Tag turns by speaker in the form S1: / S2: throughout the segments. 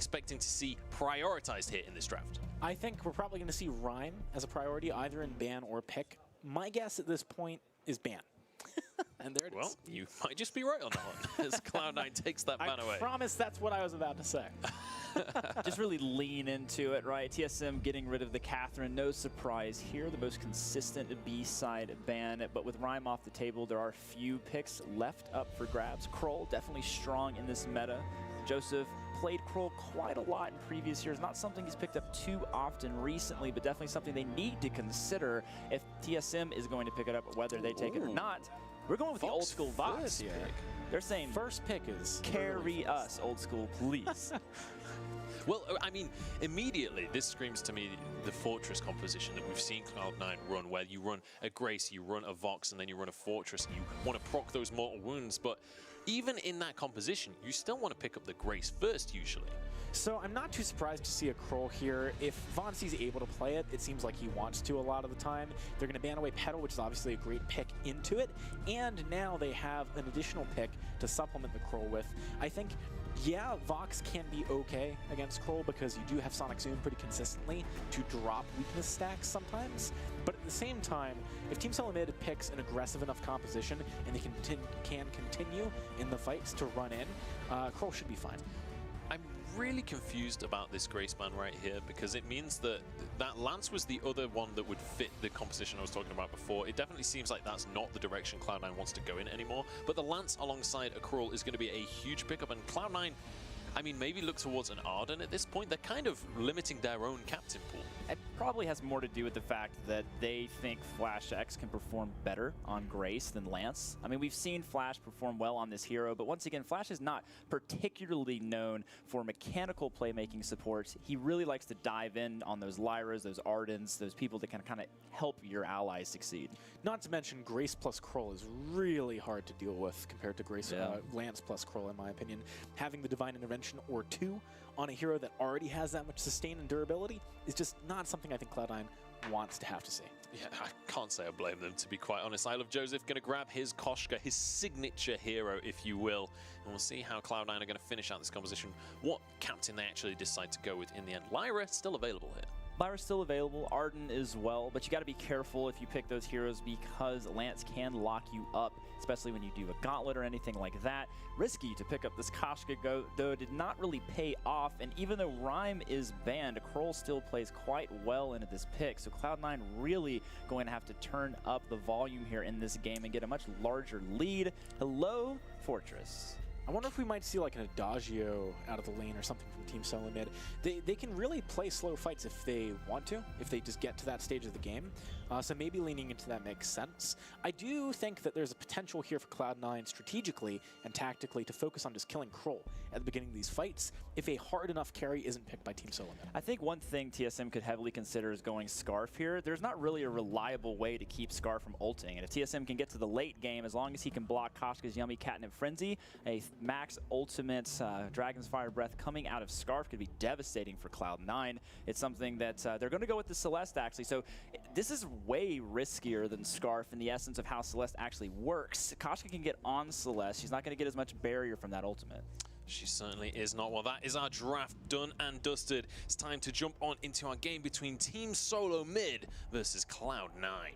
S1: expecting to see prioritized here in this draft?
S2: I think we're probably going to see Rhyme as a priority, either in ban or pick. My guess at this point is ban. And there it is.
S1: Well, you might just be right on that one, as Cloud9 takes that ban away.
S2: I promise that's what I was about to say.
S3: Just really lean into it, right? TSM getting rid of the Catherine, no surprise here. The most consistent B-side ban, but with Rhyme off the table, there are few picks left up for grabs. Kroll definitely strong in this meta. Joseph played Kroll quite a lot in previous years. Not something he's picked up too often recently, but definitely something they need to consider if TSM is going to pick it up, whether they take it or not. We're going with the old school Vox here. They're saying
S2: first pick is
S3: carry us, old school, please.
S1: Well, I mean, immediately, this screams to me the Fortress composition that we've seen Cloud9 run, where you run a Grace, you run a Vox, and then you run a Fortress, and you want to proc those mortal wounds. But even in that composition, you still want to pick up the Grace first, usually.
S2: So I'm not too surprised to see a Kroll here. If Vonsi's able to play it, it seems like he wants to a lot of the time. They're going to ban away Petal, which is obviously a great pick into it. And now they have an additional pick to supplement the Kroll with. I think, yeah, Vox can be okay against Kroll because you do have Sonic Zoom pretty consistently to drop weakness stacks sometimes. But at the same time, if Team SOLOMID picks an aggressive enough composition and they can continue in the fights to run in, Kroll should be fine.
S1: I'm really confused about this Grace ban right here because it means that that Lance was the other one that would fit the composition I was talking about before. It definitely seems like that's not the direction Cloud9 wants to go in anymore. But the Lance alongside a Kroll is going to be a huge pickup, and Cloud9, I mean, maybe look towards an Arden at this point. They're kind of limiting their own captain pool.
S3: It probably has more to do with the fact that they think Flash X can perform better on Grace than Lance. I mean, we've seen Flash perform well on this hero, but once again, Flash is not particularly known for mechanical playmaking support. He really likes to dive in on those Lyras, those Ardens, those people that can kind of help your allies succeed.
S2: Not to mention, Grace plus Kroll is really hard to deal with compared to Grace Lance plus Kroll, in my opinion. Having the Divine Intervention or two on a hero that already has that much sustain and durability is just not something I think Cloud9 wants to have to see.
S1: Yeah, I can't say I blame them, to be quite honest. I Love Joseph going to grab his Koshka, his signature hero, if you will, and we'll see how Cloud9 are going to finish out this composition, what captain they actually decide to go with in the end. Lyra still available here.
S3: Lyra's still available, Arden as well, but you got to be careful if you pick those heroes because Lance can lock you up, especially when you do a gauntlet or anything like that. Risky to pick up this Koshka, though did not really pay off, and even though Rhyme is banned, Kroll still plays quite well into this pick, so Cloud9 really going to have to turn up the volume here in this game and get a much larger lead. Hello, Fortress.
S2: I wonder if we might see like an Adagio out of the lane or something from Team SOLOMID. They can really play slow fights if they want to, if they just get to that stage of the game. So maybe leaning into that makes sense. I do think that there's a potential here for Cloud9 strategically and tactically to focus on just killing Kroll at the beginning of these fights if a hard enough carry isn't picked by Team SOLOMID.
S3: I think one thing TSM could heavily consider is going Scarf here. There's not really a reliable way to keep Scarf from ulting, and if TSM can get to the late game, as long as he can block Koshka's Yummy Catnip Frenzy, a max ultimate Dragon's Fire Breath coming out of Scarf could be devastating for Cloud9. It's something that they're going to go with the Celeste, actually. So this is way riskier than Scarf in the essence of how Celeste actually works. Koshka can get on Celeste. She's not going to get as much barrier from that ultimate.
S1: She certainly is not. Well, that is our draft done and dusted. It's time to jump on into our game between Team SOLOMID versus Cloud9.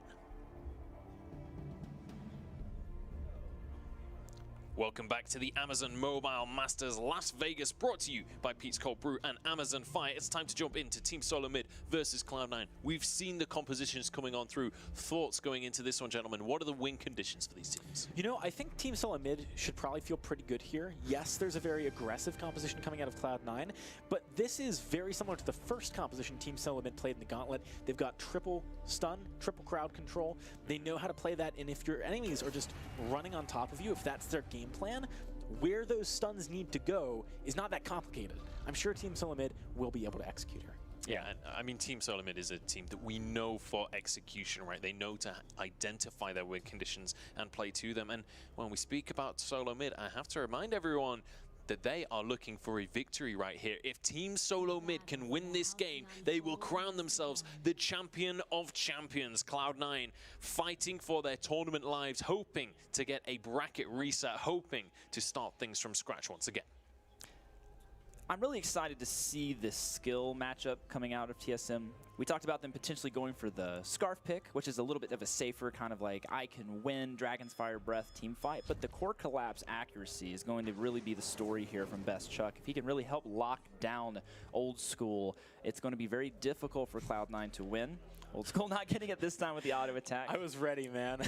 S1: Welcome back to the Amazon Mobile Masters Las Vegas, brought to you by Pete's Cold Brew and Amazon Fire. It's time to jump into Team SOLOMID versus Cloud9. We've seen the compositions coming on through. Thoughts going into this one, gentlemen? What are the win conditions for these teams?
S2: You know, I think Team SOLOMID should probably feel pretty good here. Yes, there's a very aggressive composition coming out of Cloud9, but this is very similar to the first composition Team SOLOMID played in the Gauntlet. They've got triple stun, triple crowd control. They know how to play that, and if your enemies are just running on top of you, if that's their game plan, where those stuns need to go is not that complicated. I'm sure Team SOLOMID will be able to execute here.
S1: Yeah, and I mean, Team SOLOMID is a team that we know for execution, right? They know to identify their win conditions and play to them. And when we speak about SOLOMID, I have to remind everyone that they are looking for a victory right here. If Team SOLOMID can win this game, they will crown themselves the champion of champions. Cloud9 fighting for their tournament lives, hoping to get a bracket reset, hoping to start things from scratch once again.
S3: I'm really excited to see this skill matchup coming out of TSM. We talked about them potentially going for the Scarf pick, which is a little bit of a safer kind of like, I can win Dragon's Fire Breath team fight, but the core collapse accuracy is going to really be the story here from Best Chuck. If he can really help lock down Old School, it's going to be very difficult for Cloud9 to win. Old School not getting it this time with the auto attack.
S2: I was ready, man.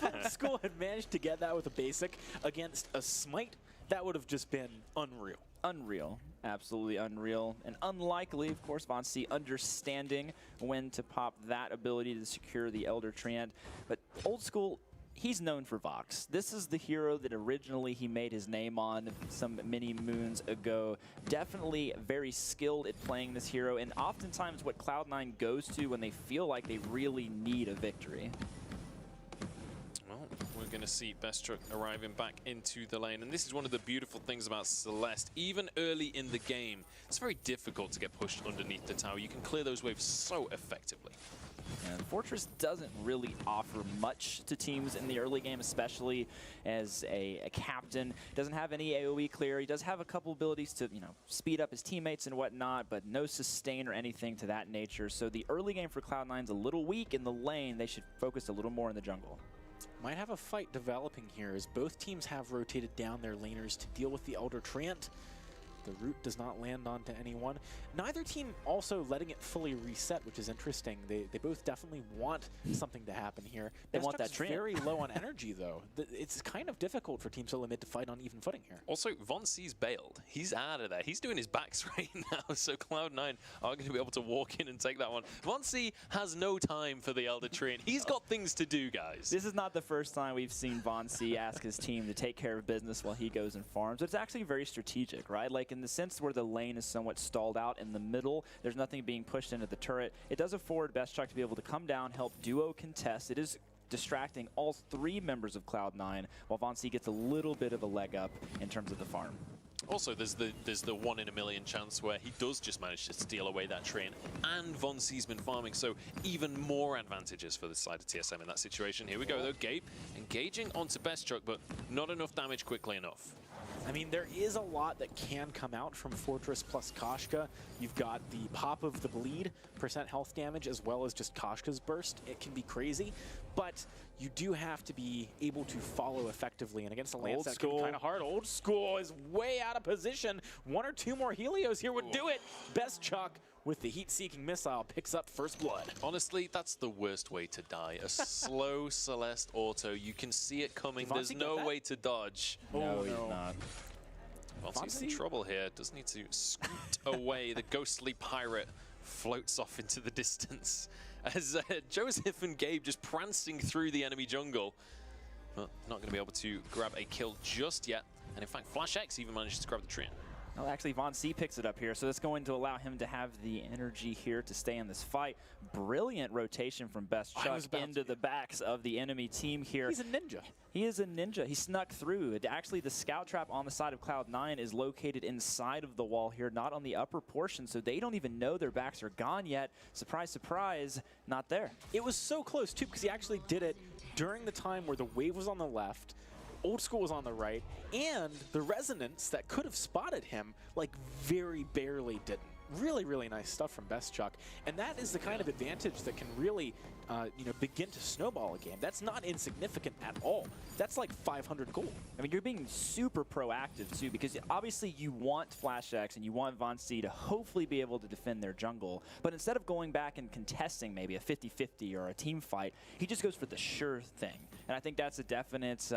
S2: Old School had managed to get that with a basic against a Smite. That would have just been unreal.
S3: Unreal. Absolutely unreal. And unlikely, of course, VainGlory understanding when to pop that ability to secure the Elder Treant. But Old School, he's known for Vox. This is the hero that originally he made his name on some many moons ago. Definitely very skilled at playing this hero, and oftentimes what Cloud9 goes to when they feel like they really need a victory.
S1: Well, we're going to see Best Chuck arriving back into the lane. And this is one of the beautiful things about Celeste. Even early in the game, it's very difficult to get pushed underneath the tower. You can clear those waves so effectively.
S3: And Fortress doesn't really offer much to teams in the early game, especially as a captain. Doesn't have any AoE clear. He does have a couple abilities to, speed up his teammates and whatnot, but no sustain or anything to that nature. So the early game for Cloud9's a little weak in the lane. They should focus a little more in the jungle.
S2: Might have a fight developing here as both teams have rotated down their laners to deal with the Elder Treant. The root does not land onto anyone. Neither team also letting it fully reset, which is interesting. They both definitely want something to happen here.
S3: They want that Treant.
S2: Very low on energy, though. It's kind of difficult for Team SOLOMID to fight on even footing here.
S1: Also, VainGlory's bailed. He's out of there. He's doing his backs right now, so Cloud9 are going to be able to walk in and take that one. VainGlory has no time for the Elder Treant. He's got things to do, guys.
S3: This is not the first time we've seen VainGlory ask his team to take care of business while he goes and farms. It's actually very strategic, right? Like in the sense where the lane is somewhat stalled out in the middle, there's nothing being pushed into the turret. It does afford Best Chuck to be able to come down, help duo contest. It is distracting all three members of Cloud9, while VainGlory gets a little bit of a leg up in terms of the farm.
S1: Also, there's the 1 in a million chance where he does just manage to steal away that train, and VainGlory's been farming, so even more advantages for the side of TSM in that situation. Here we go, though. Gabe engaging onto Best Chuck, but not enough damage quickly enough.
S2: I mean, there is a lot that can come out from Fortress plus Koshka. You've got the pop of the bleed, % health damage, as well as just Koshka's burst. It can be crazy, but you do have to be able to follow effectively. And against a Lance, that can be kind of hard. Old School is way out of position. 1 or 2 more Helios here would do it. Best Chuck with the heat-seeking missile picks up first blood.
S1: Honestly, that's the worst way to die. A slow Celeste auto. You can see it coming. There's no way to dodge.
S3: No, he's not.
S1: VainGlory's in trouble here. Does need to scoot away. The ghostly pirate floats off into the distance as Joseph and Gabe just prancing through the enemy jungle. But not going to be able to grab a kill just yet. And in fact, Flash X even manages to grab the Treant.
S3: Well, actually, VainGlory picks it up here, so that's going to allow him to have the energy here to stay in this fight. Brilliant rotation from Best Chuck into the backs of the enemy team here.
S2: He's a ninja.
S3: He is a ninja. He snuck through. Actually, the scout trap on the side of Cloud9 is located inside of the wall here, not on the upper portion, so they don't even know their backs are gone yet. Surprise, surprise, not there.
S2: It was so close, too, because he actually did it during the time where the wave was on the left, Old School was on the right, and the Resonance that could have spotted him, like, very barely didn't. Really, really nice stuff from Best Chuck. And that is the kind of advantage that can really, begin to snowball a game. That's not insignificant at all. That's like 500 gold.
S3: I mean, you're being super proactive, too, because obviously you want Flash X and you want VainGlory to hopefully be able to defend their jungle. But instead of going back and contesting maybe a 50-50 or a team fight, he just goes for the sure thing. And I think that's a definite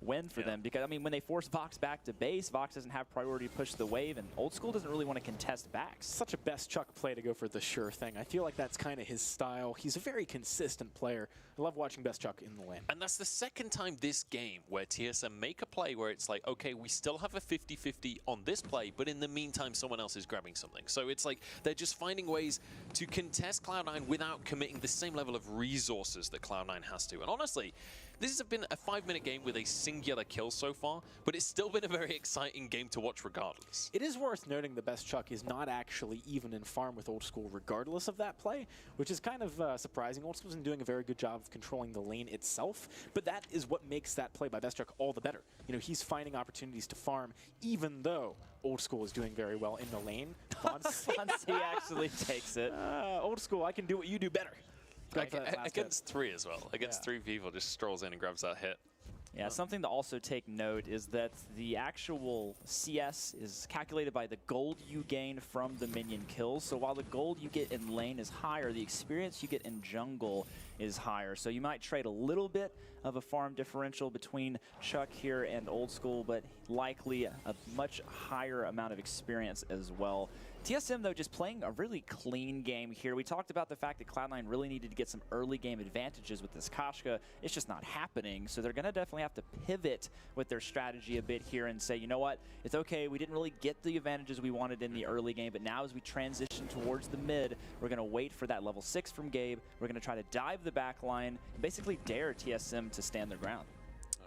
S3: win for them, because I mean, when they force Vox back to base, Vox doesn't have priority to push the wave, and Old School doesn't really want to contest backs.
S2: Such a Best Chuck play to go for the sure thing. I feel like that's kind of his style. He's a very consistent player. I love watching Best Chuck in the lane.
S1: And that's the second time this game where TSM make a play where it's like, okay, we still have a 50-50 on this play, but in the meantime, someone else is grabbing something. So it's like they're just finding ways to contest Cloud9 without committing the same level of resources that Cloud9 has to. And honestly, this has been a 5-minute game with a single singular kill so far, but it's still been a very exciting game to watch regardless.
S2: It is worth noting the best Chuck is not actually even in farm with Old School regardless of that play, which is kind of surprising. Old School's been doing a very good job of controlling the lane itself, but that is what makes that play by best Chuck all the better. You know, he's finding opportunities to farm even though Old School is doing very well in the lane.
S3: Fonzie actually takes it.
S2: Old School, I can do what you do better.
S1: Against three as well. Against three people, just strolls in and grabs that hit.
S3: Yeah, something to also take note is that the actual CS is calculated by the gold you gain from the minion kills. So while the gold you get in lane is higher, the experience you get in jungle is higher. So you might trade a little bit of a farm differential between Chuck here and Old School, but likely a much higher amount of experience as well. TSM, though, just playing a really clean game here. We talked about the fact that Cloud9 really needed to get some early game advantages with this Kashka. It's just not happening, so they're going to definitely have to pivot with their strategy a bit here and say, you know what, it's okay, we didn't really get the advantages we wanted in the early game, but now as we transition towards the mid, we're going to wait for that level 6 from Gabe. We're going to try to dive the back line and basically dare TSM to stand their ground.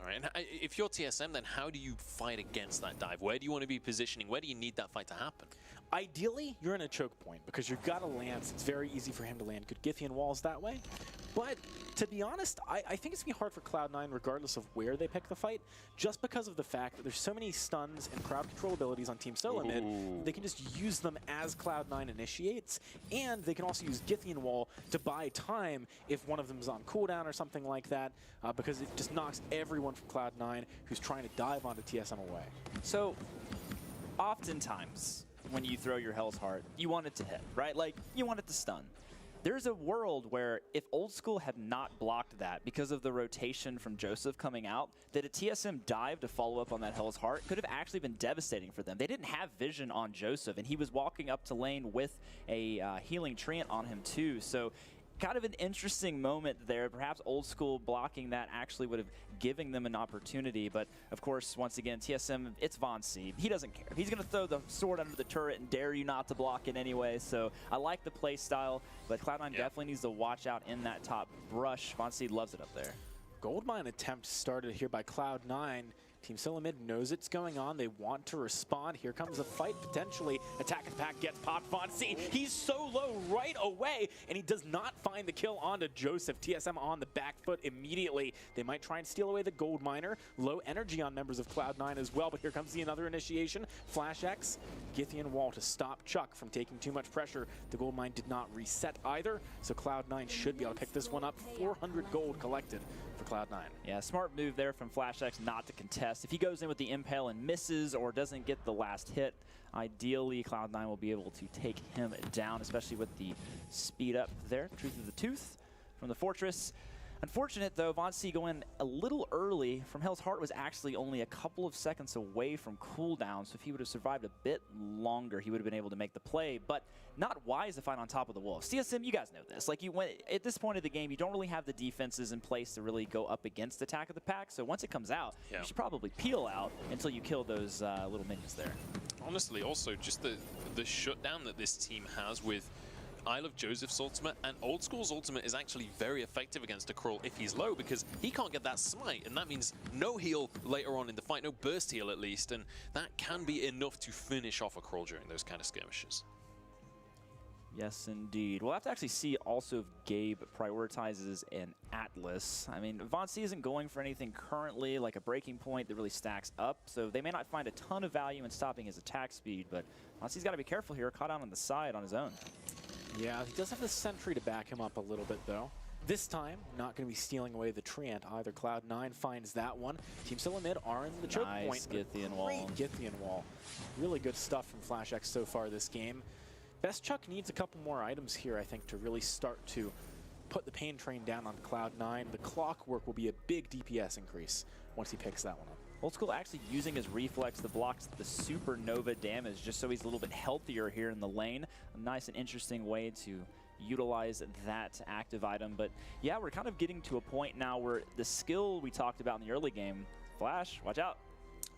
S1: All right, and if you're TSM, then how do you fight against that dive? Where do you want to be positioning? Where do you need that fight to happen?
S2: Ideally, you're in a choke point because you've got a Lance. It's very easy for him to land good Githian walls that way. But to be honest, I think it's going to be hard for Cloud9 regardless of where they pick the fight, just because of the fact that there's so many stuns and crowd control abilities on Team SOLOMID. They can just use them as Cloud9 initiates, and they can also use Githian wall to buy time if one of them is on cooldown or something like that, because it just knocks everyone from Cloud9 who's trying to dive onto TSM away.
S3: So, oftentimes, when you throw your Hell's Heart, you want it to hit, right? Like, you want it to stun. There's a world where if Old School had not blocked that because of the rotation from Joseph coming out, that a TSM dive to follow up on that Hell's Heart could have actually been devastating for them. They didn't have vision on Joseph, and he was walking up to lane with a healing treant on him too. So kind of an interesting moment there. Perhaps Old School blocking that actually would have given them an opportunity. But, of course, once again, TSM, it's VainGlory. He doesn't care. He's going to throw the sword under the turret and dare you not to block it anyway. So I like the play style, but Cloud9 definitely needs to watch out in that top brush. VainGlory loves it up there.
S2: Goldmine attempt started here by Cloud9. Team SOLOMID knows it's going on. They want to respond. Here comes a fight, potentially. Attack and pack gets popped. VainGlory, he's so low right away, and he does not find the kill onto Joseph. TSM on the back foot immediately. They might try and steal away the gold miner. Low energy on members of Cloud9 as well, but here comes the another initiation. Flash X, Githian wall to stop Chuck from taking too much pressure. The gold mine did not reset either, so Cloud9 should be able to pick this one up. 400 gold collected for Cloud9.
S3: Yeah, smart move there from Flash X not to contest. If he goes in with the impale and misses or doesn't get the last hit, ideally Cloud9 will be able to take him down, especially with the speed up there. Truth of the Tooth from the Fortress. Unfortunate, though, VainGlory going a little early from Hell's Heart was actually only a couple of seconds away from cooldown, so if he would have survived a bit longer, he would have been able to make the play, but not wise to fight on top of the Wolves. TSM, you guys know this. Like, at this point of the game, you don't really have the defenses in place to really go up against Attack of the Pack, so once it comes out, you should probably peel out until you kill those little minions there.
S1: Honestly, also, just the shutdown that this team has with Isle of Joseph's ultimate, and Old School's ultimate is actually very effective against a Krull if he's low, because he can't get that smite, and that means no heal later on in the fight, no burst heal at least, and that can be enough to finish off a Krull during those kind of skirmishes.
S3: Yes, indeed. We'll have to actually see also if Gabe prioritizes an Atlas. I mean, VainGlory isn't going for anything currently, like a breaking point that really stacks up, so they may not find a ton of value in stopping his attack speed, but VainGlory's got to be careful here, caught out on the side on his own.
S2: Yeah, he does have the sentry to back him up a little bit, though. This time, not going to be stealing away the Treant either. Cloud9 finds that one. Team SOLOMID are in the choke point.
S3: Nice Githian wall.
S2: Githian wall. Really good stuff from Flash X so far this game. Best Chuck needs a couple more items here, I think, to really start to put the pain train down on Cloud9. The clockwork will be a big DPS increase once he picks that one up.
S3: Old School actually using his reflex to block the supernova damage just so he's a little bit healthier here in the lane. A nice and interesting way to utilize that active item. But yeah, we're kind of getting to a point now where the skill we talked about in the early game, Flash, watch out.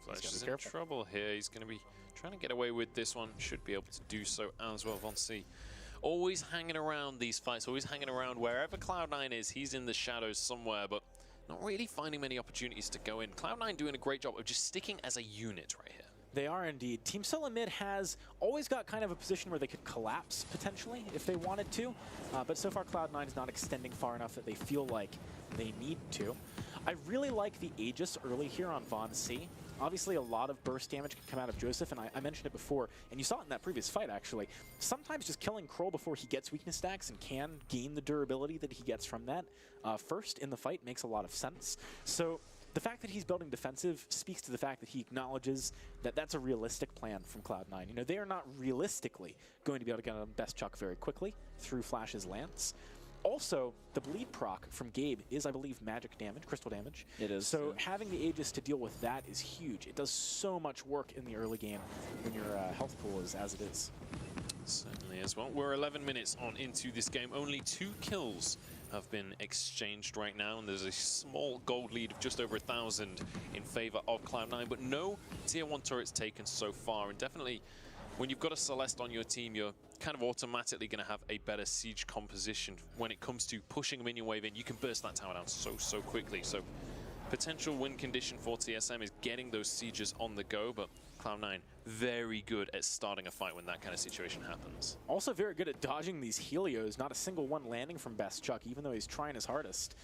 S1: Flash is in trouble here. He's going to be trying to get away with this one. Should be able to do so as well. VainGlory always hanging around these fights, always hanging around wherever Cloud9 is. He's in the shadows somewhere, but not really finding many opportunities to go in. Cloud9 doing a great job of just sticking as a unit right here.
S2: They are indeed. Team SOLOMID has always got kind of a position where they could collapse, potentially, if they wanted to. But so far, Cloud9 is not extending far enough that they feel like they need to. I really like the Aegis early here on VainGlory. Obviously, a lot of burst damage can come out of Joseph, and I mentioned it before, and you saw it in that previous fight, actually. Sometimes just killing Kroll before he gets weakness stacks and can gain the durability that he gets from that first in the fight makes a lot of sense. So the fact that he's building defensive speaks to the fact that he acknowledges that that's a realistic plan from Cloud9. You know, they are not realistically going to be able to get on Best Chuck very quickly through Flash's Lance. Also, the bleed proc from Gabe is, I believe, magic damage, crystal damage.
S3: It is.
S2: So having the Aegis to deal with that is huge. It does so much work in the early game when your health pool is as it is.
S1: Certainly as well. We're 11 minutes on into this game. Only 2 kills have been exchanged right now, and there's a small gold lead of just over 1,000 in favor of Cloud9, but no tier 1 turrets taken so far, and definitely when you've got a Celeste on your team, you're kind of automatically going to have a better siege composition when it comes to pushing a minion wave in. You can burst that tower down so quickly. So potential win condition for TSM is getting those sieges on the go, but Cloud9 very good at starting a fight when that kind of situation happens.
S2: Also very good at dodging these Helios. Not a single one landing from Best Chuck, even though he's trying his hardest.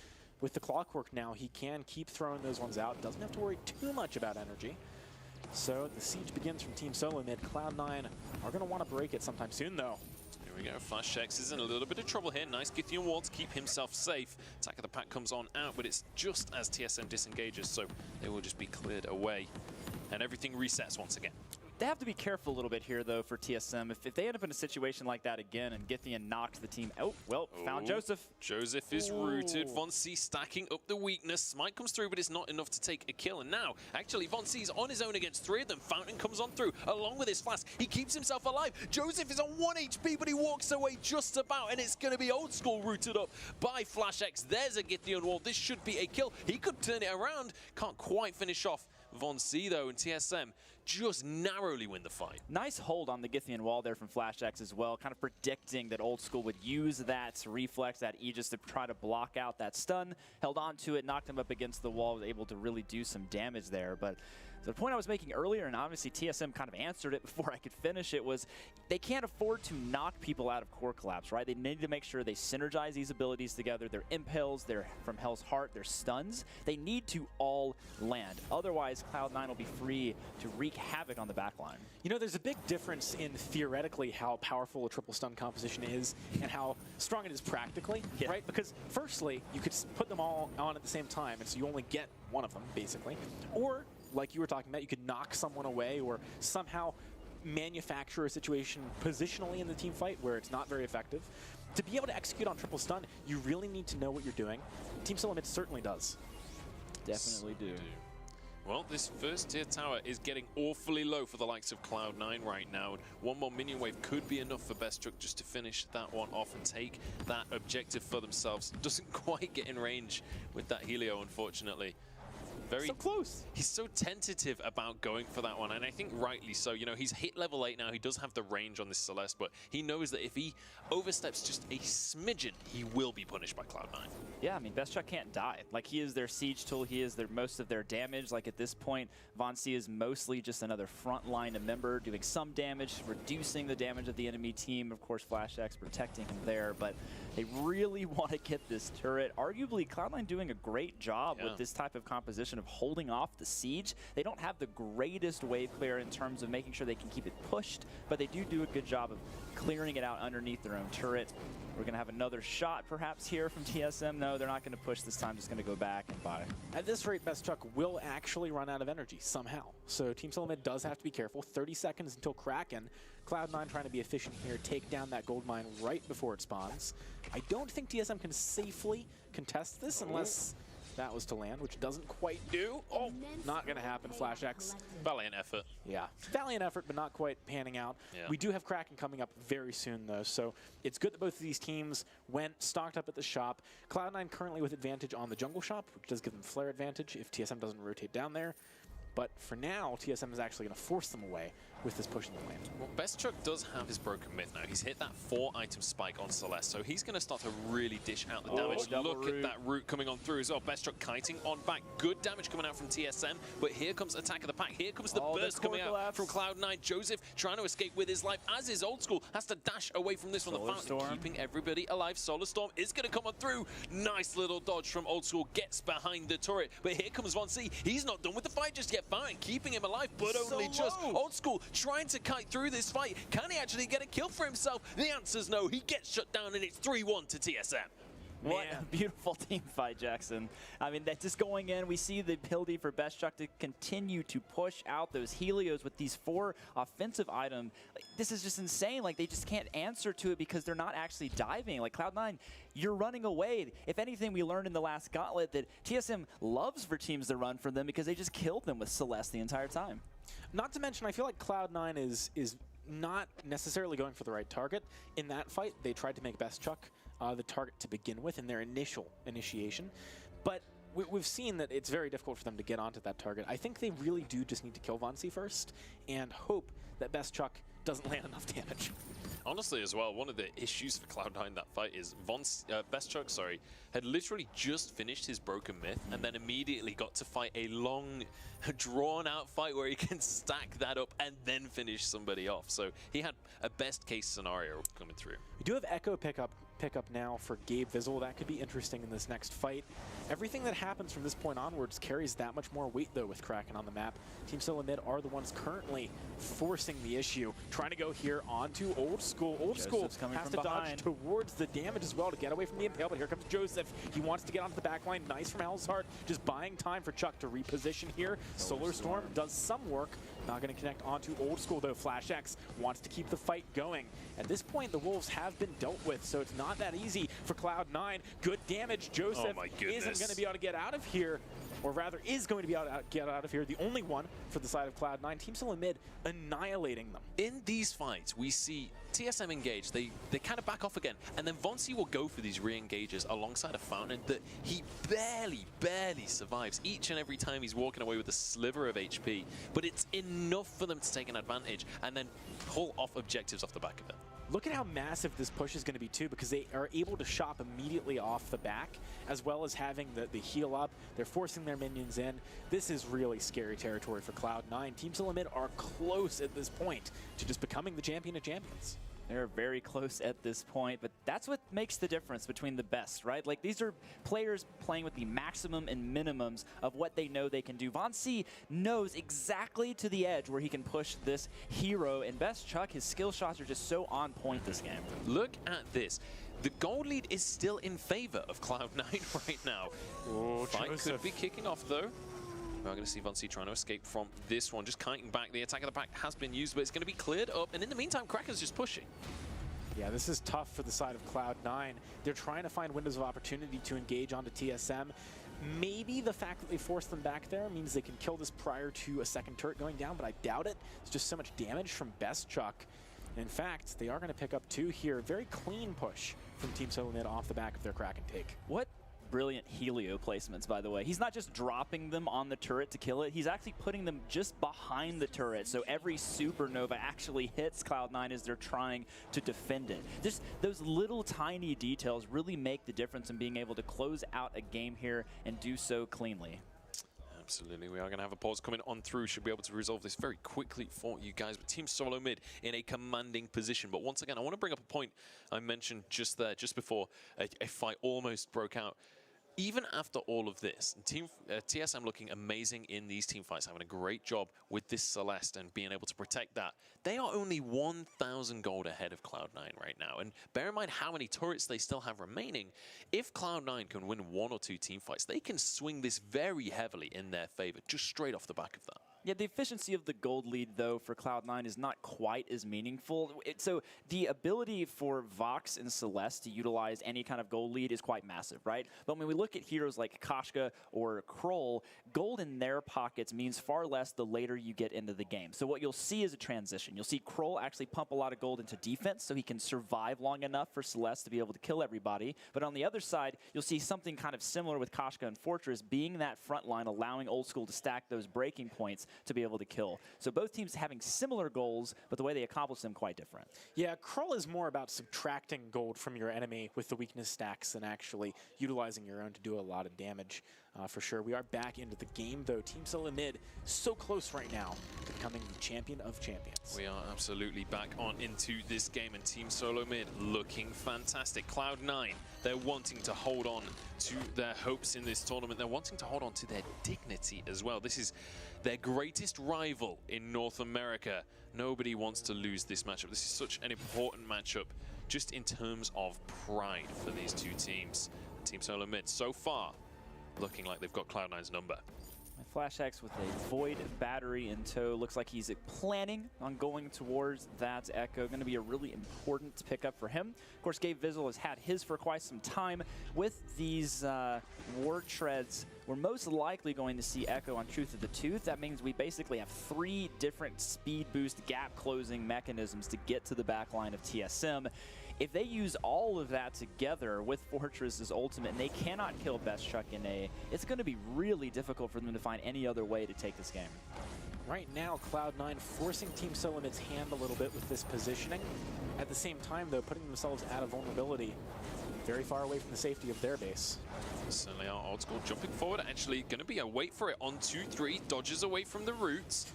S2: With the Clockwork now, he can keep throwing those ones out. Doesn't have to worry too much about energy. So the siege begins from Team SOLOMID. Cloud9 are going to want to break it sometime soon, though.
S1: Here we go. FlashX is in a little bit of trouble here. Nice Githyan wall to keep himself safe. Attack of the Pack comes on out, but it's just as TSM disengages, so they will just be cleared away. And everything resets once again.
S3: They have to be careful a little bit here, though, for TSM. If they end up in a situation like that again and Githyan knocks the team out, well, found Joseph.
S1: Joseph is rooted. VainGlory stacking up the weakness. Smite comes through, but it's not enough to take a kill. And now, actually, VainGlory's on his own against 3 of them. Fountain comes on through, along with his flask. He keeps himself alive. Joseph is on 1 HP, but he walks away just about, and it's going to be old school rooted up by FlashX. There's a Githyan wall. This should be a kill. He could turn it around. Can't quite finish off VainGlory, though, and TSM just narrowly win the fight.
S3: Nice hold on the Githyan wall there from FlashX as well, kind of predicting that Old School would use that reflex, that Aegis, to try to block out that stun. Held on to it, knocked him up against the wall, was able to really do some damage there. But the point I was making earlier, and obviously TSM kind of answered it before I could finish it, was they can't afford to knock people out of core collapse, right? They need to make sure they synergize these abilities together. Their impales, their from Hell's Heart, their stuns, they need to all land. Otherwise, Cloud9 will be free to wreak havoc on the backline.
S2: You know, there's a big difference in theoretically how powerful a triple stun composition is and how strong it is practically, right? Because firstly, you could put them all on at the same time, and so you only get one of them, basically. Or, like you were talking about, you could knock someone away or somehow manufacture a situation positionally in the team fight where it's not very effective. To be able to execute on triple stun, you really need to know what you're doing. Team SOLOMID certainly does.
S3: Definitely do.
S1: Well, this first tier tower is getting awfully low for the likes of Cloud9 right now. And one more minion wave could be enough for Best Chuck just to finish that one off and take that objective for themselves. Doesn't quite get in range with that Helio, unfortunately. Very
S2: so close.
S1: He's so tentative about going for that one, and I think rightly so. You know, he's hit level 8 now. He does have the range on this Celeste, but he knows that if he oversteps just a smidgen, he will be punished by Cloud9.
S3: Yeah, I mean, Best Chuck can't die. Like, he is their siege tool. He is their most of their damage. Like, at this point, VainGlory is mostly just another frontline member doing some damage, reducing the damage of the enemy team. Of course, FlashX protecting him there, but they really want to get this turret. Arguably, Cloud9 doing a great job with this type of composition of holding off the siege. They don't have the greatest wave clear in terms of making sure they can keep it pushed, but they do a good job of clearing it out underneath their own turret. We're going to have another shot perhaps here from TSM. No, they're not going to push this time, just going to go back and buy.
S2: At this rate, Best Chuck will actually run out of energy somehow. So Team SOLOMID does have to be careful. 30 seconds until Kraken. Cloud9 trying to be efficient here, take down that gold mine right before it spawns. I don't think TSM can safely contest this unless that was to land, which doesn't quite do. Oh, not going to happen, FlashX.
S1: Valiant effort.
S2: Yeah, valiant effort, but not quite panning out. Yeah. We do have Kraken coming up very soon, though, so it's good that both of these teams went stocked up at the shop. Cloud9 currently with advantage on the jungle shop, which does give them flare advantage if TSM doesn't rotate down there. But for now, TSM is actually going to force them away with this push in the lane.
S1: Well, Bestchuck does have his broken myth now. He's hit that 4-item spike on Celeste, so he's going to start to really dish out the damage. Look at that root coming on through as well. Bestchuck kiting on back. Good damage coming out from TSM, but here comes Attack of the Pack. Here comes the burst coming out from Cloud9. Joseph trying to escape with his life, as is Old School. Has to dash away from this one. The fountain keeping everybody alive. Solar Storm is going to come on through. Nice little dodge from Old School. Gets behind the turret, but here comes VainGlory. He's not done with the fight just yet. Fountain keeping him alive, but only just. Old School trying to kite through this fight. Can he actually get a kill for himself? The answer's no. He gets shut down, and it's 3-1 to TSM.
S3: What a beautiful team fight, Jackson. I mean, that's just going in. We see the ability for Bestchuck to continue to push out those Helios with these 4 offensive items. Like, this is just insane. Like, they just can't answer to it because they're not actually diving. Like, Cloud9, you're running away. If anything, we learned in the last gauntlet that TSM loves for teams to run for them because they just killed them with Celeste the entire time.
S2: Not to mention, I feel like Cloud9 is not necessarily going for the right target. In that fight, they tried to make Bestchuck the target to begin with in their initiation. But we've seen that it's very difficult for them to get onto that target. I think they really do just need to kill VainGlory first and hope that Bestchuck doesn't land enough damage.
S1: Honestly, as well, one of the issues for Cloud9 that fight is Bestchuck, had literally just finished his broken myth and then immediately got to fight a long, drawn-out fight where he can stack that up and then finish somebody off. So he had a best-case scenario coming through.
S2: We do have Echo pickup now for Gabe Vizzle. That could be interesting in this next fight. Everything that happens from this point onwards carries that much more weight, though, with Kraken on the map. Team SOLOMID are the ones currently forcing the issue, trying to go here onto Old School. Old School has to dodge towards the damage as well to get away from the impale, but here comes Joseph. He wants to get onto the back line. Nice from Heart, just buying time for Chuck to reposition here. Solar Storm does some work. Not going to connect onto Old School, though. Flash X wants to keep the fight going. At this point, the Wolves have been dealt with, so it's not that easy for Cloud9. Good damage. Joseph isn't going to be able to get out of here, or rather is going to be able to get out of here. The only one for the side of Cloud9. Team SOLOMID annihilating them.
S1: In these fights, we see TSM engage. They kind of back off again, and then VainGlory will go for these re-engages alongside a Fountain that he barely survives each and every time he's walking away with a sliver of HP, but it's enough for them to take an advantage and then pull off objectives off the back of it.
S2: Look at how massive this push is going to be, too, because they are able to shop immediately off the back, as well as having the heal up. They're forcing their minions in. This is really scary territory for Cloud9. Team SOLOMID are close at this point to just becoming the champion of champions.
S3: They're very close at this point, but that's what makes the difference between the best, right? Like, these are players playing with the maximum and minimums of what they know they can do. VainGlory knows exactly to the edge where he can push this hero, and Bestchuck, his skill shots are just so on point this game.
S1: Look at this. The gold lead is still in favor of Cloud9 right now.
S2: Oh,
S1: fight could be kicking off, though. We're going to see VainGlory trying to escape from this one, just kiting back. The Attack of the Pack has been used, but it's going to be cleared up. And in the meantime, Kraken's just pushing.
S2: Yeah, this is tough for the side of Cloud9. They're trying to find windows of opportunity to engage onto TSM. Maybe the fact that they forced them back there means they can kill this prior to a second turret going down, but I doubt it. It's just so much damage from Bestchuck. In fact, they are going to pick up 2 here. Very clean push from Team SOLOMID off the back of their Kraken take.
S3: What brilliant Helio placements, by the way. He's not just dropping them on the turret to kill it, he's actually putting them just behind the turret, so every supernova actually hits Cloud9 as they're trying to defend it. Just those little tiny details really make the difference in being able to close out a game here and do so cleanly.
S1: Absolutely, we are going to have a pause coming on through. Should be able to resolve this very quickly for you guys. But Team SOLOMID in a commanding position. But once again, I want to bring up a point I mentioned just there, just before a fight almost broke out. Even after all of this, TSM looking amazing in these team fights, having a great job with this Celeste and being able to protect that. They are only 1,000 gold ahead of Cloud9 right now. And bear in mind how many turrets they still have remaining. If Cloud9 can win 1 or 2 team fights, they can swing this very heavily in their favor, just straight off the back of that.
S3: Yeah, the efficiency of the gold lead, though, for Cloud9 is not quite as meaningful. So the ability for Vox and Celeste to utilize any kind of gold lead is quite massive, right? But when we look at heroes like Koshka or Kroll, gold in their pockets means far less the later you get into the game. So what you'll see is a transition. You'll see Kroll actually pump a lot of gold into defense so he can survive long enough for Celeste to be able to kill everybody. But on the other side, you'll see something kind of similar with Koshka and Fortress being that front line, allowing Old School to stack those breaking points to be able to kill. So both teams having similar goals, but the way they accomplish them quite different.
S2: Yeah, Kroll is more about subtracting gold from your enemy with the weakness stacks than actually utilizing your own to do a lot of damage, for sure. We are back into the game, though. Team SOLOMID so close right now to becoming the champion of champions.
S1: We are absolutely back on into this game, and Team SOLOMID looking fantastic. Cloud9, they're wanting to hold on to their hopes in this tournament. They're wanting to hold on to their dignity as well. This is their greatest rival in North America. Nobody wants to lose this matchup. This is such an important matchup just in terms of pride for these two teams. Team SOLOMID, so far, looking like they've got Cloud9's number.
S3: FlashX with a Void battery in tow. Looks like he's planning on going towards that Echo. Going to be a really important pickup for him. Of course, Gabe Vizzle has had his for quite some time. With these ward treads, we're most likely going to see Echo on Truth of the Tooth. That means we basically have 3 different speed boost gap closing mechanisms to get to the back line of TSM. If they use all of that together with Fortress's ultimate and they cannot kill Best Chuck in A, it's going to be really difficult for them to find any other way to take this game.
S2: Right now, Cloud9 forcing Team SOLOMID's hand a little bit with this positioning. At the same time, though, putting themselves out of vulnerability, very far away from the safety of their base.
S1: Certainly are. Old School jumping forward, actually going to be a wait for it on 2-3, dodges away from the roots.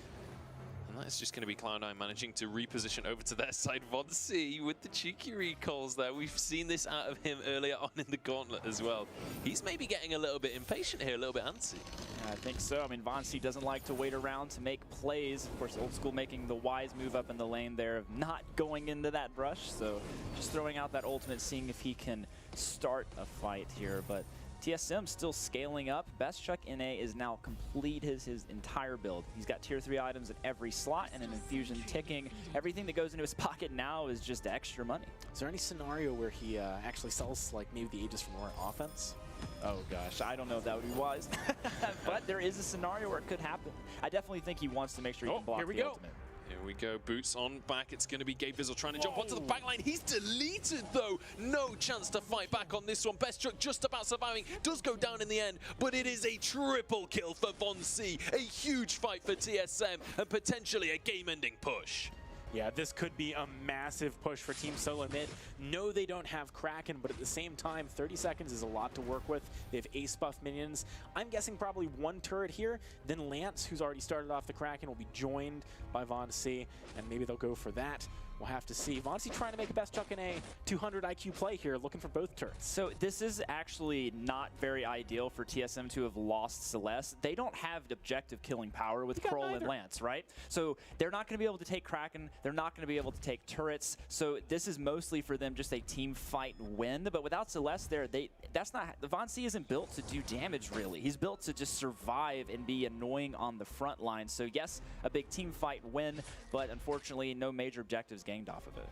S1: And that's just going to be Cloud9 managing to reposition over to their side. VainGlory with the cheeky recalls there. We've seen this out of him earlier on in the gauntlet as well. He's maybe getting a little bit impatient here, a little bit antsy.
S3: I think so. I mean, VainGlory doesn't like to wait around to make plays. Of course, Old School making the wise move up in the lane there of not going into that brush. So just throwing out that ultimate, seeing if he can start a fight here. But TSM still scaling up. Best Chuck NA is now complete his entire build. He's got tier 3 items at every slot and an infusion ticking. Everything that goes into his pocket now is just extra money.
S2: Is there any scenario where he actually sells like maybe the Aegis for more offense?
S3: Oh gosh, I don't know if that would be wise. But there is a scenario where it could happen. I definitely think he wants to make sure he can block the ultimate.
S1: Here we go, boots on back. It's going to be Gabe Vizzle trying to jump onto the back line. He's deleted, though. No chance to fight back on this one. Best Chuck just about surviving. Does go down in the end, but it is a triple kill for VainGlory. A huge fight for TSM and potentially a game-ending push.
S2: Yeah, this could be a massive push for Team SOLOMID. No, they don't have Kraken, but at the same time, 30 seconds is a lot to work with. They have ace buff minions. I'm guessing probably 1 turret here. Then Lance, who's already started off the Kraken, will be joined by VainGlory, and maybe they'll go for that. We'll have to see. VainGlory trying to make a Best Chuck in a 200 IQ play here, looking for both turrets.
S3: So this is actually not very ideal for TSM to have lost Celeste. They don't have objective killing power with Kroll and Lance, right? So they're not going to be able to take Kraken. They're not going to be able to take turrets. So this is mostly for them just a team fight win. But without Celeste there, that's not. VainGlory isn't built to do damage really. He's built to just survive and be annoying on the front line. So yes, a big team fight win, but unfortunately no major objectives gained off of it.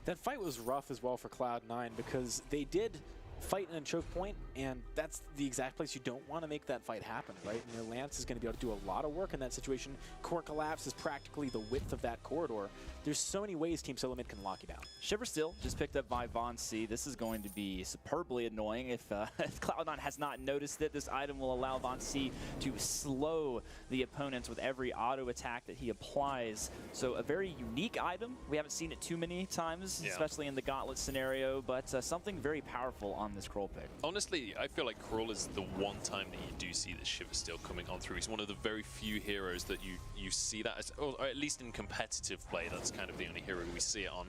S2: That fight was rough as well for Cloud9 because they did fight in a choke point, and that's the exact place you don't want to make that fight happen, right? You know, Lance is going to be able to do a lot of work in that situation. Core collapse is practically the width of that corridor. There's so many ways Team SOLOMID can lock you down.
S3: Shiver Still just picked up by VainGlory. This is going to be superbly annoying if Cloud9 has not noticed it. This item will allow VainGlory to slow the opponents with every auto attack that he applies. So a very unique item. We haven't seen it too many times, especially in the gauntlet scenario, but something very powerful on this Kroll pick.
S1: Honestly, I feel like Kroll is the one time that you do see the Shiver Still coming on through. He's one of the very few heroes that you see that, as, or at least in competitive play, that's kind of the only hero we see it on.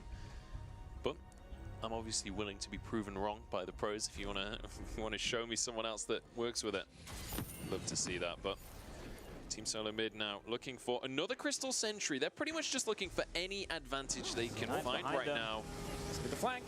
S1: But I'm obviously willing to be proven wrong by the pros. If you want to show me someone else that works with it, love to see that. But Team SOLOMID now looking for another Crystal Sentry. They're pretty much just looking for any advantage they can find right now.
S2: with the flank.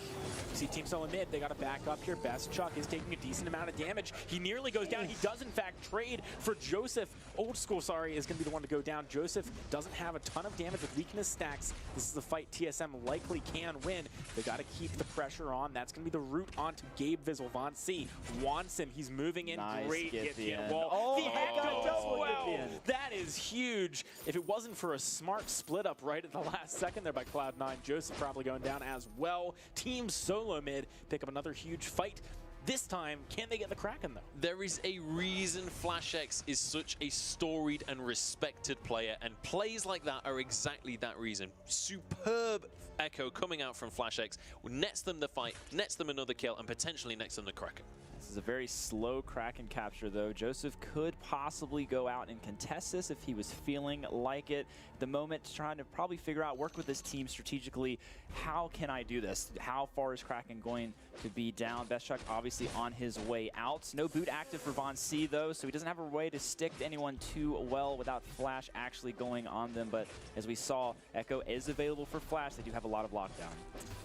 S2: You see Team SOLOMID, they got to back up here. Best Chuck is taking a decent amount of damage. He nearly goes down. He does, in fact, trade for Joseph. Old School, sorry, is going to be the one to go down. Joseph doesn't have a ton of damage with weakness stacks. This is the fight TSM likely can win. They got to keep the pressure on. That's going to be the route onto Gabe Vizzle. VainGlory wants him. He's moving in.
S3: Nice
S2: Great
S3: get
S2: the
S3: in.
S2: wall.
S3: Oh,
S2: the Hector
S3: double
S2: wow.
S3: get the end.
S2: That is huge. If it wasn't for a smart split up right at the last second there by Cloud9, Joseph probably going down as well. Team SOLOMID pick up another huge fight. This time, can they get the Kraken, though?
S1: There is a reason FlashX is such a storied and respected player, and plays like that are exactly that reason. Superb echo coming out from FlashX, nets them the fight, nets them another kill, and potentially nets them the Kraken.
S3: This is a very slow Kraken capture, though. Joseph could possibly go out and contest this if he was feeling like it. At the moment, trying to probably figure out, work with his team strategically. How can I do this? How far is Kraken going to be down? Best Chuck obviously on his way out. No boot active for VainGlory, though, so he doesn't have a way to stick to anyone too well without Flash actually going on them. But as we saw, Echo is available for Flash. They do have a lot of lockdown.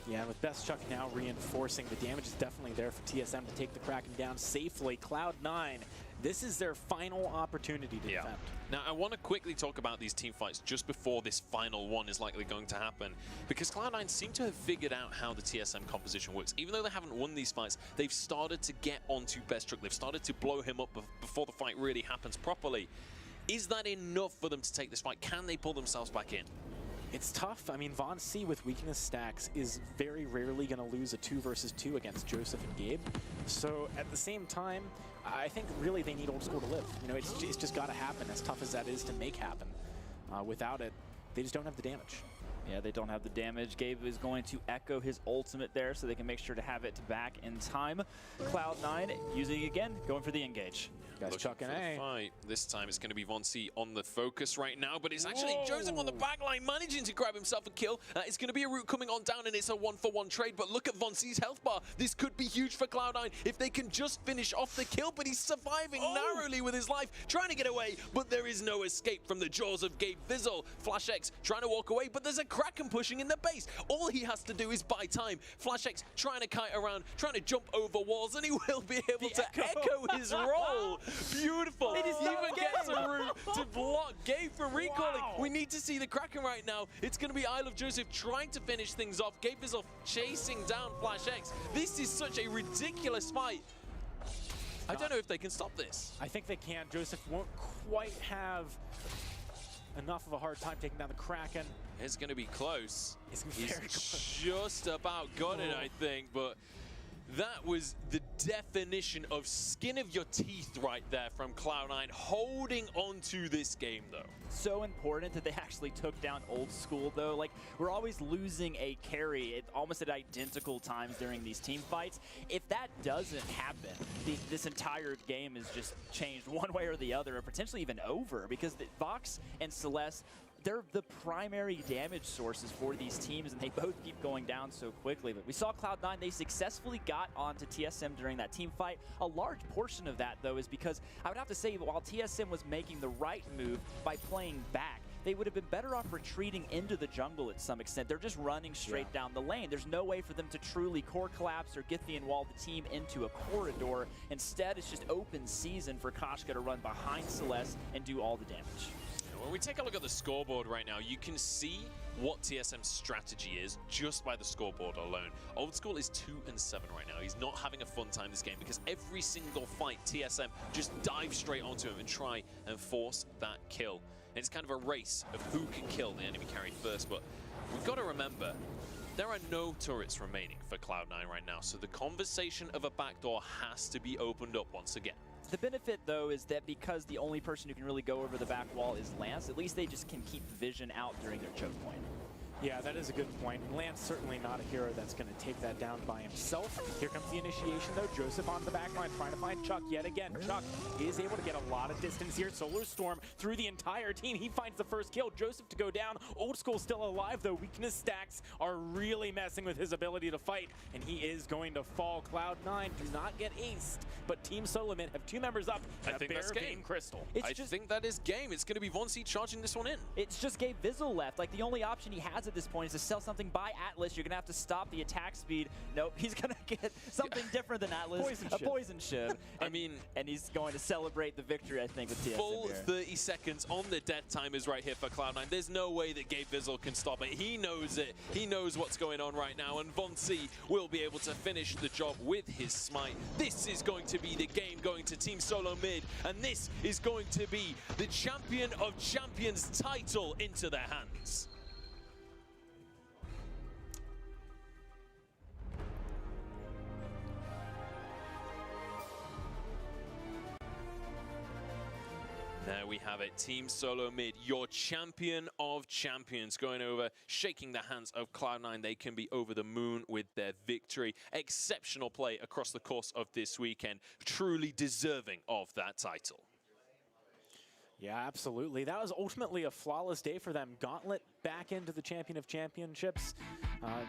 S2: Yeah, with Best Chuck now reinforcing, the damage is definitely there for TSM to take the Kraken down safely. Cloud9, this is their final opportunity to defend.
S1: Now, I want to quickly talk about these team fights just before this final one is likely going to happen, because Cloud9 seem to have figured out how the TSM composition works. Even though they haven't won these fights, they've started to get onto Best Chuck. They've started to blow him up before the fight really happens properly. Is that enough for them to take this fight? Can they pull themselves back in?
S2: It's tough. I mean, VainGlory with weakness stacks is very rarely going to lose a 2 versus 2 against Joseph and Gabe. So at the same time, I think really they need Old School to live. You know, it's just got to happen, as tough as that is to make happen. Without it, they just don't have the damage.
S3: Yeah, they don't have the damage. Gabe is going to echo his ultimate there so they can make sure to have it back in time. Cloud9 using it again, going for the engage.
S2: Guys chucking A.
S1: Fight. This time it's going to be VainGlory on the focus right now, but it's actually Joseph on the back line managing to grab himself a kill. It's going to be a route coming on down, and it's a 1-for-1 trade, but look at VainGlory's health bar. This could be huge for Cloud9 if they can just finish off the kill, but he's surviving narrowly with his life, trying to get away, but there is no escape from the jaws of Gabe Vizzle. FlashX trying to walk away, but there's a Kraken pushing in the base. All he has to do is buy time. FlashX trying to kite around, trying to jump over walls, and he will be able to echo his roll. Beautiful. He even gets a route to block Gabe from recalling. Wow. We need to see the Kraken right now. It's going to be Isle of Joseph trying to finish things off. Gabe Vizzle chasing down FlashX. This is such a ridiculous fight. I don't know if they can stop this.
S2: I think they can. Joseph won't quite have enough of a hard time taking down the Kraken.
S1: It's going to be close.
S2: It's very close.
S1: Just about got it, I think, but that was the definition of skin of your teeth right there from Cloud9, holding on to this game, though.
S3: So important that they actually took down Old School, though. Like, we're always losing a carry almost at identical times during these team fights. If that doesn't happen, this entire game is just changed one way or the other, or potentially even over, because Vox and Celeste, they're the primary damage sources for these teams, and they both keep going down so quickly. But we saw Cloud9, they successfully got onto TSM during that team fight. A large portion of that, though, is because I would have to say, while TSM was making the right move by playing back, they would have been better off retreating into the jungle at some extent. They're just running straight down the lane. There's no way for them to truly core collapse or Githian wall the team into a corridor. Instead, it's just open season for Koshka to run behind Celeste and do all the damage.
S1: When we take a look at the scoreboard right now, you can see what TSM's strategy is just by the scoreboard alone. Old School is 2-7 right now. He's not having a fun time this game because every single fight, TSM just dive straight onto him and try and force that kill. And it's kind of a race of who can kill the enemy carry first, but we've got to remember, there are no turrets remaining for Cloud9 right now, so the conversation of a backdoor has to be opened up once again.
S3: The benefit, though, is that because the only person who can really go over the back wall is Lance, at least they just can keep vision out during their choke point.
S2: Yeah, that is a good point. Lance certainly not a hero that's going to take that down by himself. Here comes the initiation, though. Joseph on the back line trying to find Chuck yet again. Chuck is able to get a lot of distance here. Solar Storm through the entire team. He finds the first kill. Joseph to go down. Old School still alive, though. Weakness stacks are really messing with his ability to fight, and he is going to fall. Cloud9 do not get aced, but Team SOLOMID have 2 members up.
S1: I think that's game.
S2: Crystal.
S1: I think that is game. It's going to be VainGlory charging this one in.
S3: It's just Gabe Vizzle left. Like, the only option he has at this point is to sell something by Atlas. You're going to have to stop the attack speed. Nope, he's going to get something different than Atlas. A poison shiv.
S1: I mean,
S3: and he's going to celebrate the victory, I think, with TSM
S1: full
S3: here.
S1: 30 seconds on the death timers right here for Cloud9. There's no way that Gabe Vizzle can stop it. He knows it. He knows what's going on right now, and Von C will be able to finish the job with his smite. This is going to be the game going to Team SOLOMID, and this is going to be the Champion of Champions title into their hands. There we have it, Team SOLOMID, your Champion of Champions, going over, shaking the hands of Cloud9. They can be over the moon with their victory. Exceptional play across the course of this weekend, truly deserving of that title.
S2: Yeah, absolutely. That was ultimately a flawless day for them. Gauntlet back into the Champion of Championships.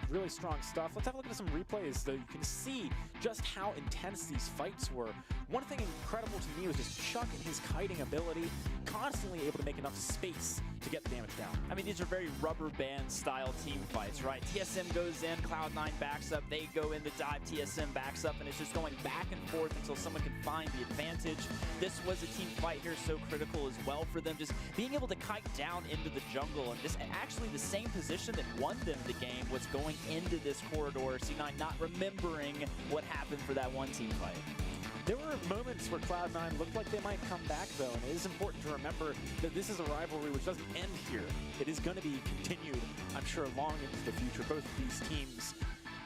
S2: Really strong stuff. Let's have a look at some replays, though. You can see just how intense these fights were. One thing incredible to me was just Chuck and his kiting ability, constantly able to make enough space to get the damage down. I
S3: mean, these are very rubber band style team fights, right? TSM goes in, Cloud9 backs up, they go in the dive, TSM backs up, and it's just going back and forth until someone can find the advantage. This was a team fight here, so critical as well for them, just being able to kite down into the jungle, and just actually the same position that won them the game was going into this corridor. C9 not remembering what happened for that one team fight.
S2: There were moments where Cloud9 looked like they might come back, though, and it is important to remember that this is a rivalry which doesn't end here. It is going to be continued, I'm sure, long into the future. Both of these teams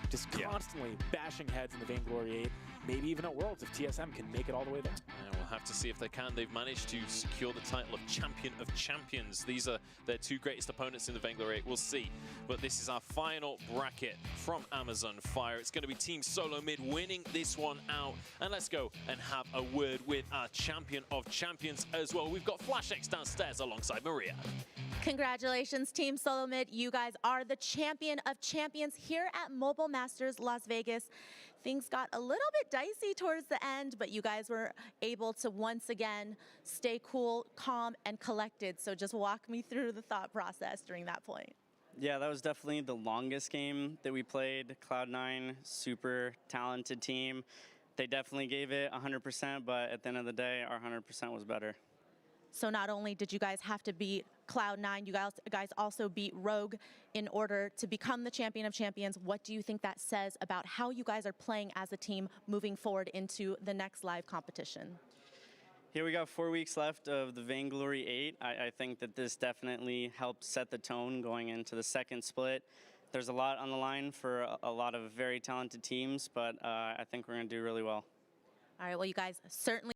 S2: just constantly bashing heads in the VainGlory 8, maybe even at Worlds if TSM can make it all the way there.
S1: And we'll have to see if they can. They've managed to secure the title of Champion of Champions. These are their two greatest opponents in the VainGlory 8. We'll see. But this is our final bracket from Amazon Fire. It's going to be Team SOLOMID winning this one out. And let's go and have a word with our Champion of Champions as well. We've got FlashX downstairs alongside Maria.
S4: Congratulations, Team SOLOMID. You guys are the Champion of Champions here at Mobile Masters Las Vegas. Things got a little bit dicey towards the end, but you guys were able to once again stay cool, calm, and collected. So just walk me through the thought process during that point.
S5: Yeah, that was definitely the longest game that we played. Cloud9, super talented team. They definitely gave it 100%, but at the end of the day, our 100% was better.
S4: So not only did you guys have to beat Cloud9, you guys also beat Rogue in order to become the Champion of Champions. What do you think that says about how you guys are playing as a team moving forward into the next live competition?
S5: Here we got 4 weeks left of the VainGlory 8. I think that this definitely helped set the tone going into the second split. There's a lot on the line for a lot of very talented teams, but I think we're going to do really well.
S4: All right, well, you guys certainly